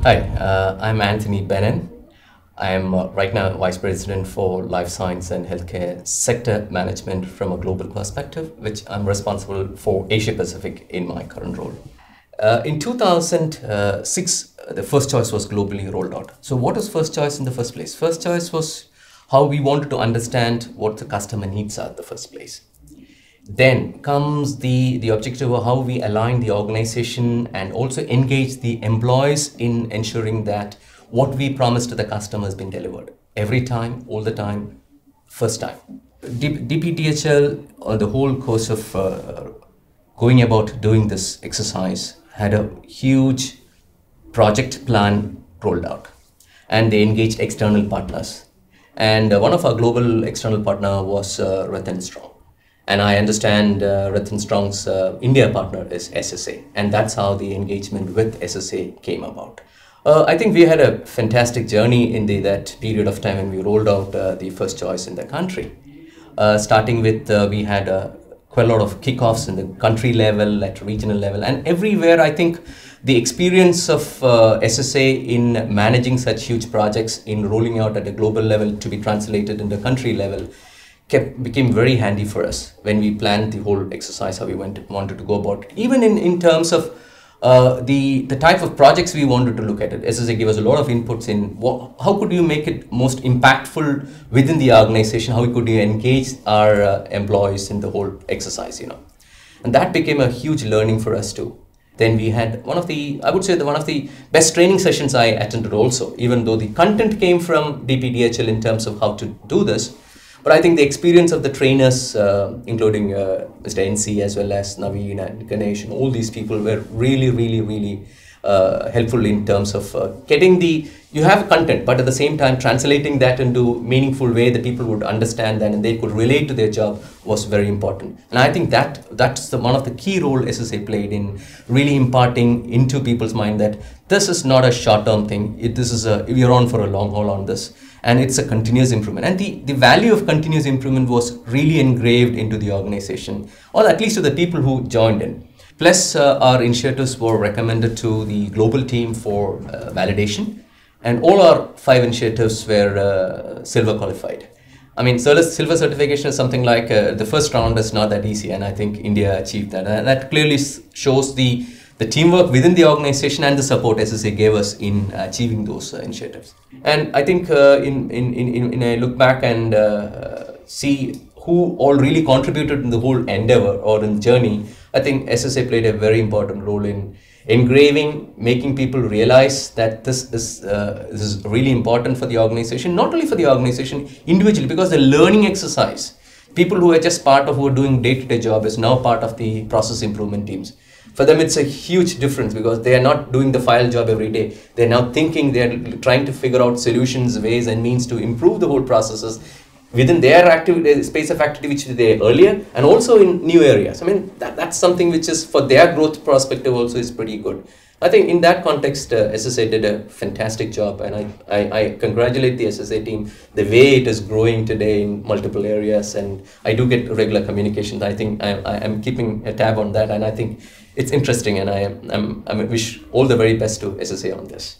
Hi, I'm Anthony Benin. I'm right now Vice President for Life Science and Healthcare Sector Management from a global perspective, which I'm responsible for Asia Pacific in my current role. In 2006, the first choice was globally rolled out. So what was first choice in the first place? First choice was how we wanted to understand what the customer needs are in the first place. Then comes the objective of how we align the organization and also engage the employees in ensuring that what we promised to the customer has been delivered every time, all the time, first time. DPTHL, on the whole course of going about doing this exercise, had a huge project plan rolled out, and they engaged external partners. And one of our global external partner was Rath. And I understand Rath Strong's India partner is SSA, and that's how the engagement with SSA came about. I think we had a fantastic journey in that period of time when we rolled out the first choice in the country. Starting with, we had quite a lot of kickoffs in the country level, at regional level, and everywhere. I think the experience of SSA in managing such huge projects, in rolling out at a global level to be translated into country level, became very handy for us when we planned the whole exercise, how we wanted to go about. Even in terms of the type of projects we wanted to look at it, SSA gave us a lot of inputs in how could you make it most impactful within the organization, how could you engage our employees in the whole exercise, And that became a huge learning for us too. Then we had one of the best training sessions I attended also, even though the content came from DPTHL in terms of how to do this. But I think the experience of the trainers, including Mr. NC as well as Naveen and Ganesh, and all these people were really helpful in terms of getting you have content, but at the same time translating that into meaningful way that people would understand that and they could relate to their job was very important. And I think that's one of the key role SSA played in really imparting into people's mind that this is not a short-term thing. We're on for a long haul on this. And it's a continuous improvement. And the value of continuous improvement was really engraved into the organization, or at least to the people who joined in. Plus, our initiatives were recommended to the global team for validation. And all our 5 initiatives were silver qualified. I mean, silver certification is something like the first round is not that easy. And I think India achieved that. And that clearly shows the teamwork within the organization and the support SSA gave us in achieving those initiatives. And I think in I look back and see who all really contributed in the whole endeavor or in journey, I think SSA played a very important role in engraving, making people realize that this is really important for the organization, not only for the organization individually, because the learning exercise, people who are just part of who are doing day-to-day job is now part of the process improvement teams. For them, it's a huge difference because they are not doing the file job every day. They're now thinking, they're trying to figure out solutions, ways and means to improve the whole processes within their space of activity which they earlier, and also in new areas. I mean, that's something which is for their growth perspective also is pretty good. I think in that context, SSA did a fantastic job, and I congratulate the SSA team, the way it is growing today in multiple areas, and I do get regular communications. I think I'm keeping a tab on that, and I think it's interesting, and I wish all the very best to SSA on this.